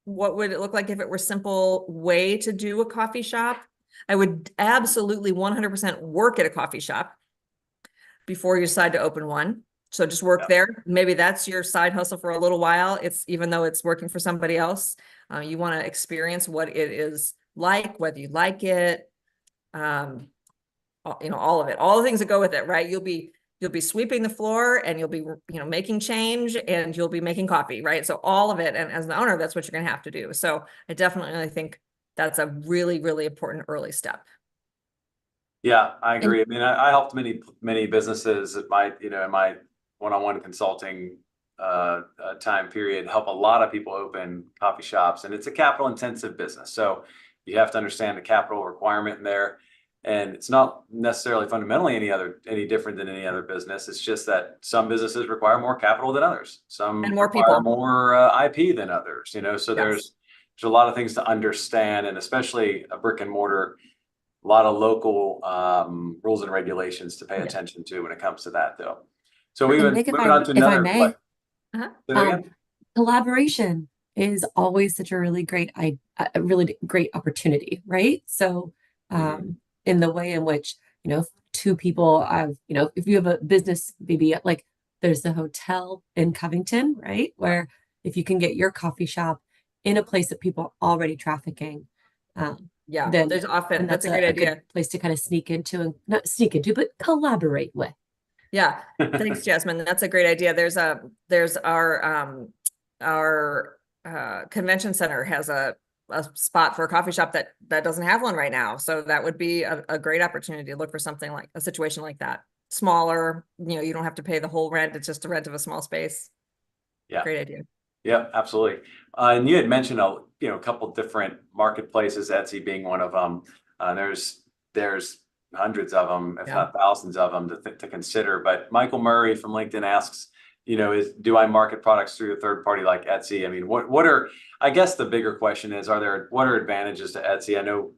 what would it look like if it were simple way to do a coffee shop? I would absolutely 100% work at a coffee shop before you decide to open one. So just work there. Maybe that's your side hustle for a little while. Even though it's working for somebody else, you want to experience what it is like, whether you like it, all of it, all the things that go with it, right? You'll be sweeping the floor, and you'll be, making change, and you'll be making coffee, right? So all of it. And as the owner, that's what you're going to have to do. So I definitely think that's a really, really important early step. Yeah, I agree. I mean, I helped many businesses in my one-on-one consulting time period, help a lot of people open coffee shops, and it's a capital intensive business. So you have to understand the capital requirement in there. And it's not necessarily fundamentally any different than any other business. It's just that some businesses require more capital than others. Some And more require people. more IP than others, so Yes. there's a lot of things to understand, and especially a brick and mortar, a lot of local rules and regulations to pay attention to when it comes to that, though. So we would Nick, move on to another. if I may, Say that again? collaboration is always such a really great opportunity, right? So in the way in which, if two people have, if you have a business, maybe like there's the hotel in Covington, right? Where if you can get your coffee shop in a place that people are already trafficking, then there's often, that's a great idea. good place to kind of sneak into, and not sneak into, but collaborate with. Yeah. Thanks, Jasmine. That's a great idea. There's our convention center has a spot for a coffee shop that doesn't have one right now. So that would be a great opportunity to look for something like a situation like that. Smaller, you don't have to pay the whole rent. It's just the rent of a small space. Yeah. Great idea. Yeah, absolutely. And you had mentioned a couple different marketplaces, Etsy being one of them. There's hundreds of them, if not thousands of them to consider. But Michael Murray from LinkedIn asks, do I market products through a third party like Etsy? I mean, what are, I guess the bigger question is, what are advantages to Etsy? I know,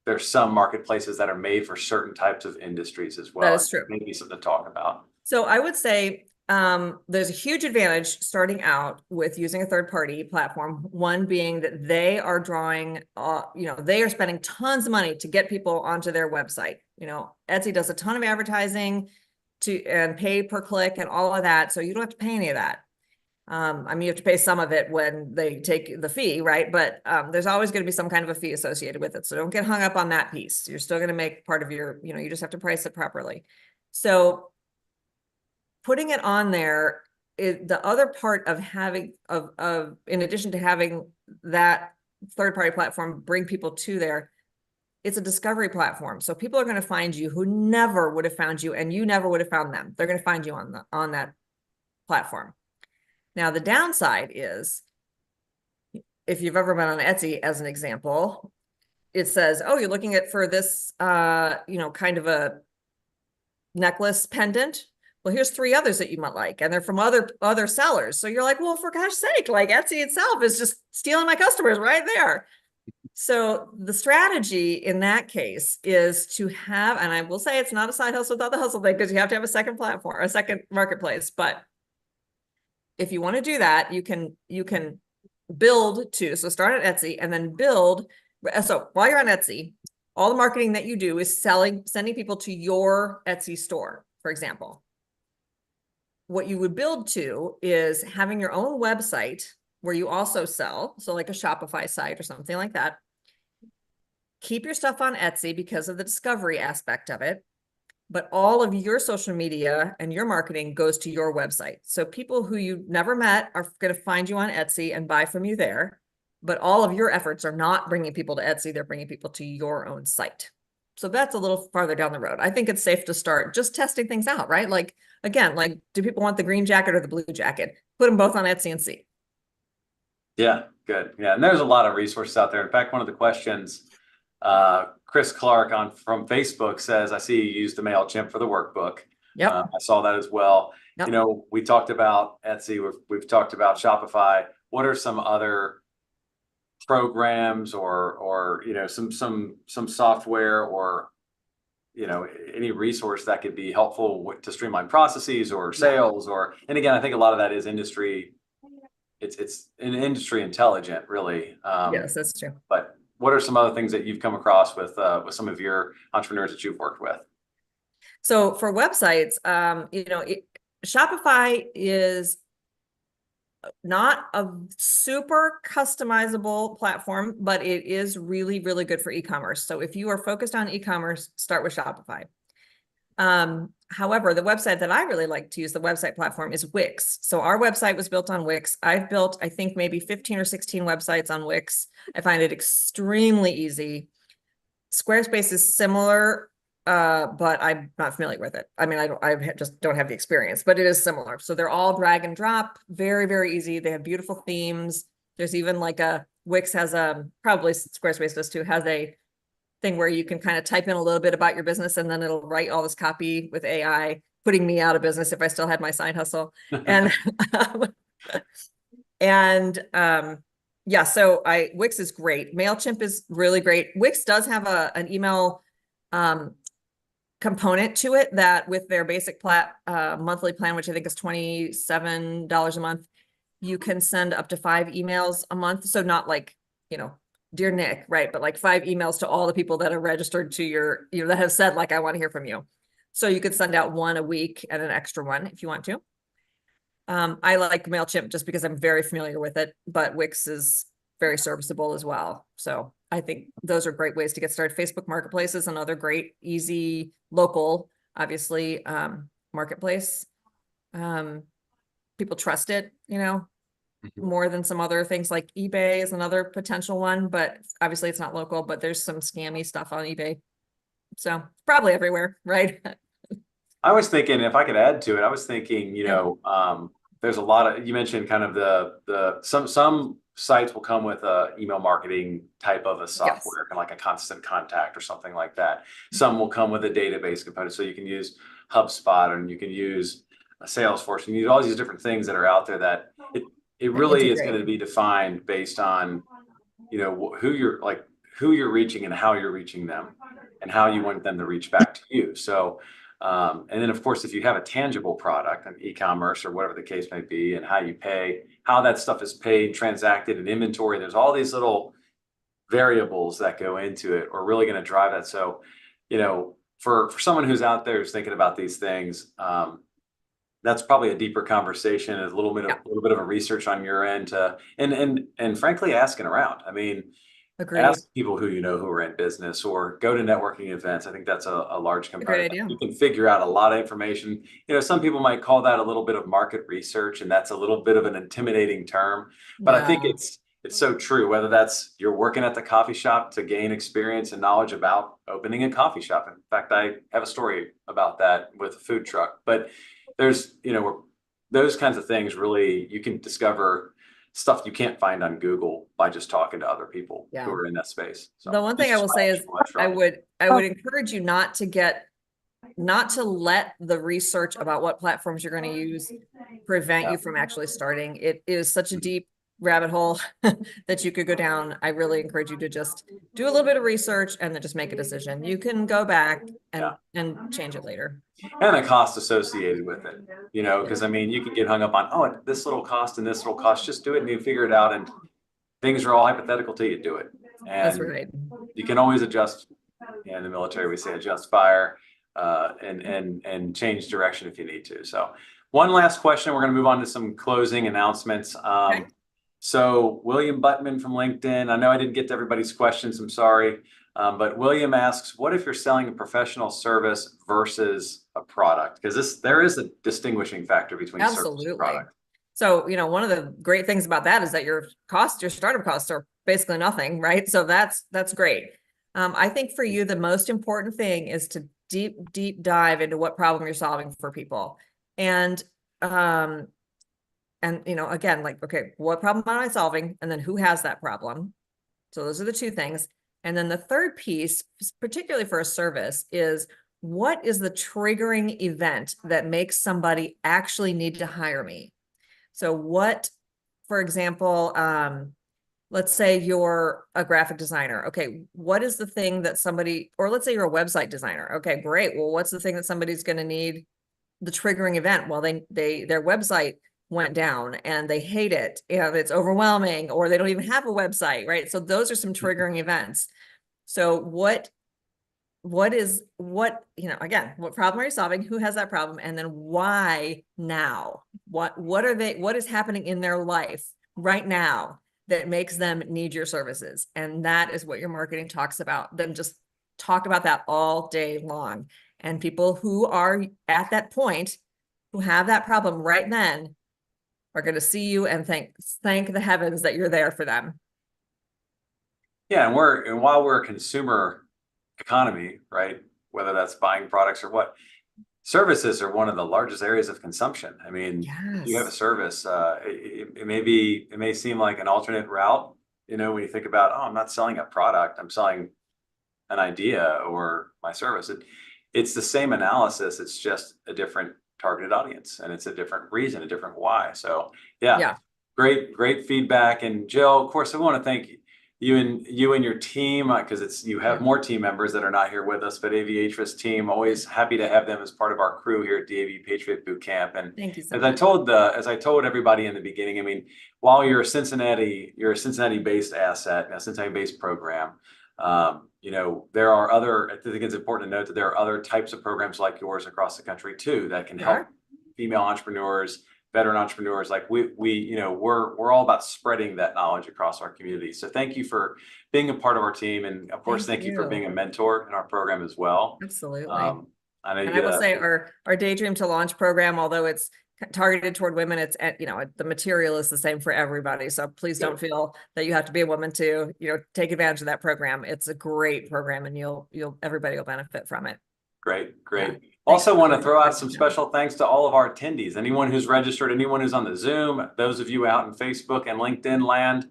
there's some marketplaces that are made for certain types of industries as well. That is true. Maybe something to talk about. So I would say there's a huge advantage starting out with using a third-party platform. One being that they are drawing, they are spending tons of money to get people onto their website. Etsy does a ton of advertising and pay per click and all of that, so you don't have to pay any of that. I mean, you have to pay some of it when they take the fee, right? But there's always going to be some kind of a fee associated with it. So don't get hung up on that piece. You're still going to make part of your, you just have to price it properly. So putting it on there is the other part of having, in addition to having that third-party platform bring people to there, it's a discovery platform. So people are going to find you who never would have found you, and you never would have found them. They're going to find you on that platform. Now, the downside is, if you've ever been on Etsy, as an example, it says, oh, you're looking for this, kind of a necklace pendant. Well, here's 3 others that you might like, and they're from other sellers. So you're like, well, for gosh sake, like Etsy itself is just stealing my customers right there. So the strategy in that case is to have, and I will say it's not a side hustle without the hustle thing, because you have to have a second platform, a second marketplace. But if you want to do that, you can build too. So start at Etsy and then build. So while you're on Etsy, all the marketing that you do is sending people to your Etsy store, for example. What you would build to is having your own website where you also sell. So like a Shopify site or something like that. Keep your stuff on Etsy because of the discovery aspect of it. But all of your social media and your marketing goes to your website. So people who you never met are going to find you on Etsy and buy from you there. But all of your efforts are not bringing people to Etsy. They're bringing people to your own site. So that's a little farther down the road. I think it's safe to start just testing things out, right? Like, again, like, do people want the green jacket or the blue jacket? Put them both on Etsy and see. Yeah, good. Yeah, and there's a lot of resources out there. In fact, one of the questions, Chris Clark from Facebook says, I see you use the MailChimp for the workbook. Yep. I saw that as well. Yep. We talked about Etsy. We've talked about Shopify. What are some other programs or some software or any resource that could be helpful to streamline processes or sales and again, I think a lot of that is industry. It's an industry intelligent, really. Yes, that's true. But what are some other things that you've come across with some of your entrepreneurs that you've worked with? So for websites, Shopify is not a super customizable platform, but it is really, really good for e-commerce. So if you are focused on e-commerce, start with Shopify. However, the website that I really like to use, the website platform, is Wix. So our website was built on Wix. I've built, I think, maybe 15 or 16 websites on Wix. I find it extremely easy. Squarespace is similar, but I'm not familiar with it. I mean, I just don't have the experience, but it is similar. So they're all drag and drop, very, very easy. They have beautiful themes. There's even like Wix has probably Squarespace does too, has a thing where you can kind of type in a little bit about your business and then it'll write all this copy with AI, putting me out of business if I still had my side hustle. And, so Wix is great. MailChimp is really great. Wix does have an email, component to it that with their basic monthly plan, which I think is $27 a month, you can send up to 5 emails a month. So not like, Dear Nick, right? But like 5 emails to all the people that are registered to your, that have said like, I want to hear from you. So you could send out 1 a week and an extra one if you want to. I like MailChimp just because I'm very familiar with it, but Wix is very serviceable as well. So I think those are great ways to get started. Facebook Marketplace is another great, easy, local, obviously, marketplace. People trust it, more than some other things. Like eBay is another potential one, but obviously it's not local, but there's some scammy stuff on eBay. So probably everywhere, right? I was thinking, if I could add to it, I was thinking, there's a lot of, you mentioned kind of some sites will come with a email marketing type of a software, kind of like a constant contact or something like that. Some will come with a database component, so you can use HubSpot and you can use Salesforce, and you use all these different things that are out there that it really is going to be defined based on, who you're reaching and how you're reaching them and how you want them to reach back to you. So, and then of course, if you have a tangible product, an e-commerce or whatever the case may be, and how you pay, how that stuff is paid, transacted, and inventory, there's all these little variables that go into it are really going to drive that. So, for someone who's out there who's thinking about these things, that's probably a deeper conversation, a little bit of a research on your end and frankly, asking around. I mean, ask people who who are in business, or go to networking events. I think that's a large component. You can figure out a lot of information. Some people might call that a little bit of market research, and that's a little bit of an intimidating term, but I think it's so true, whether that's you're working at the coffee shop to gain experience and knowledge about opening a coffee shop. In fact, I have a story about that with a food truck, but there's, those kinds of things. Really, you can discover stuff you can't find on Google by just talking to other people who are in that space. So the one thing I will say is I would encourage you not to let the research about what platforms you're going to use prevent you from actually starting. It is such a deep rabbit hole that you could go down. I really encourage you to just do a little bit of research and then just make a decision. You can go back and change it later. And the cost associated with it, because I mean, you can get hung up on, this little cost and this little cost. Just do it and you figure it out. And things are all hypothetical till you do it. And that's right. You can always adjust. In the military, we say adjust fire and change direction if you need to. So one last question. We're going to move on to some closing announcements. Okay. So William Buttman from LinkedIn. I know I didn't get to everybody's questions. I'm sorry. But William asks, what if you're selling a professional service versus a product? Because there is a distinguishing factor between service and product. So, one of the great things about that is that your startup costs are basically nothing, right? So that's great. I think for you, the most important thing is to deep dive into what problem you're solving for people. And again, like, okay, what problem am I solving? And then who has that problem? So those are the two things. And then the third piece, particularly for a service, is what is the triggering event that makes somebody actually need to hire me? So for example, let's say you're a graphic designer. Okay, what is the thing that or let's say you're a website designer. Okay, great. Well, what's the thing that somebody's going to need the triggering event? Well, their website went down and they hate it and it's overwhelming, or they don't even have a website, right? So those are some triggering events. So again, what problem are you solving? Who has that problem? And then why now? What is happening in their life right now that makes them need your services? And that is what your marketing talks about. Then just talk about that all day long. And people who are at that point, who have that problem right then, are going to see you and thank the heavens that you're there for them. Yeah, and while we're a consumer economy, right? Whether that's buying products or what, services are one of the largest areas of consumption. I mean, you have a service. It may seem like an alternate route. When you think about, I'm not selling a product, I'm selling an idea or my service. It's the same analysis. It's just a different targeted audience, and it's a different reason, a different why. So great feedback. And Jill, of course, I want to thank you and your team, because you have more team members that are not here with us, but Aviatra's team, always happy to have them as part of our crew here at DAV Patriot Boot Camp. And thank you so much. As I told everybody in the beginning, I mean, while you're a Cincinnati-based asset, a Cincinnati-based program, there are I think it's important to note that there are other types of programs like yours across the country too that can help female entrepreneurs, veteran entrepreneurs. Like we're all about spreading that knowledge across our community. So thank you for being a part of our team, and of course, thank you for being a mentor in our program as well. Absolutely. I know and I will say our Daydream to Launch program, although it's targeted toward women. It's at, the material is the same for everybody. So please don't feel that you have to be a woman to, take advantage of that program. It's a great program, and everybody will benefit from it. Great. Yeah. Also want to throw out some special thanks to all of our attendees, anyone who's registered, anyone who's on the Zoom, those of you out in Facebook and LinkedIn land.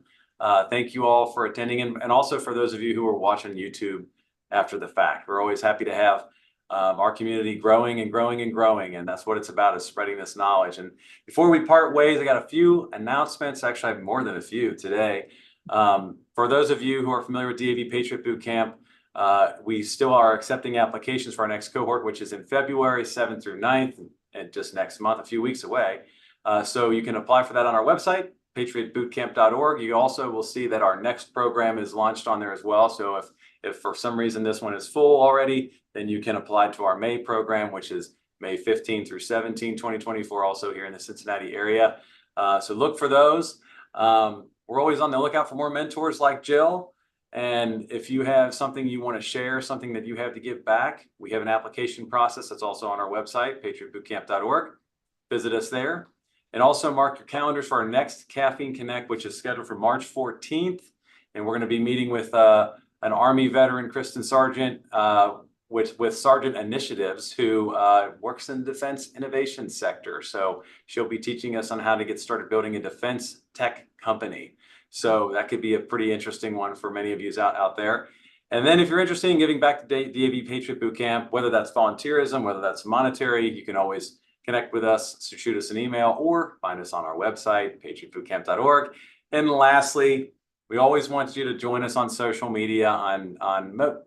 Thank you all for attending, and also for those of you who are watching YouTube after the fact. We're always happy to have our community growing and growing and growing, and that's what it's about, is spreading this knowledge. And before we part ways, I got a few announcements. Actually, I have more than a few today. For those of you who are familiar with DAV Patriot Boot Camp, we still are accepting applications for our next cohort, which is in February 7th through 9th, and just next month, a few weeks away. So you can apply for that on our website, patriotbootcamp.org. You also will see that our next program is launched on there as well. So if for some reason this one is full already, then you can apply to our May program, which is May 15 through 17, 2024, also here in the Cincinnati area. So look for those. We're always on the lookout for more mentors like Jill. And if you have something you want to share, something that you have to give back, we have an application process that's also on our website, patriotbootcamp.org. Visit us there. And also mark your calendars for our next Caffeine Connect, which is scheduled for March 14th. And we're going to be meeting with an Army veteran, Kristen Sargent, with Sargent Initiatives, who works in the defense innovation sector. So she'll be teaching us on how to get started building a defense tech company. So that could be a pretty interesting one for many of you out there. And then if you're interested in giving back to DAV Patriot Boot Camp, whether that's volunteerism, whether that's monetary, you can always connect with us, so shoot us an email, or find us on our website, patriotbootcamp.org. And lastly, we always want you to join us on social media, on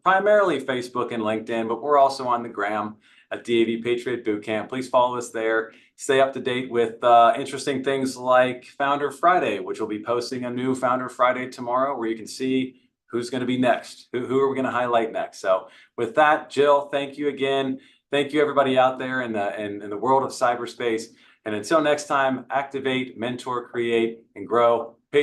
primarily Facebook and LinkedIn, but we're also on the gram at DAV Patriot Boot Camp. Please follow us there. Stay up to date with interesting things like Founder Friday, which will be posting a new Founder Friday tomorrow, where you can see who's going to be next, who are we going to highlight next. So with that, Jill, thank you again. Thank you, everybody out there in the world of cyberspace. And until next time, activate, mentor, create, and grow.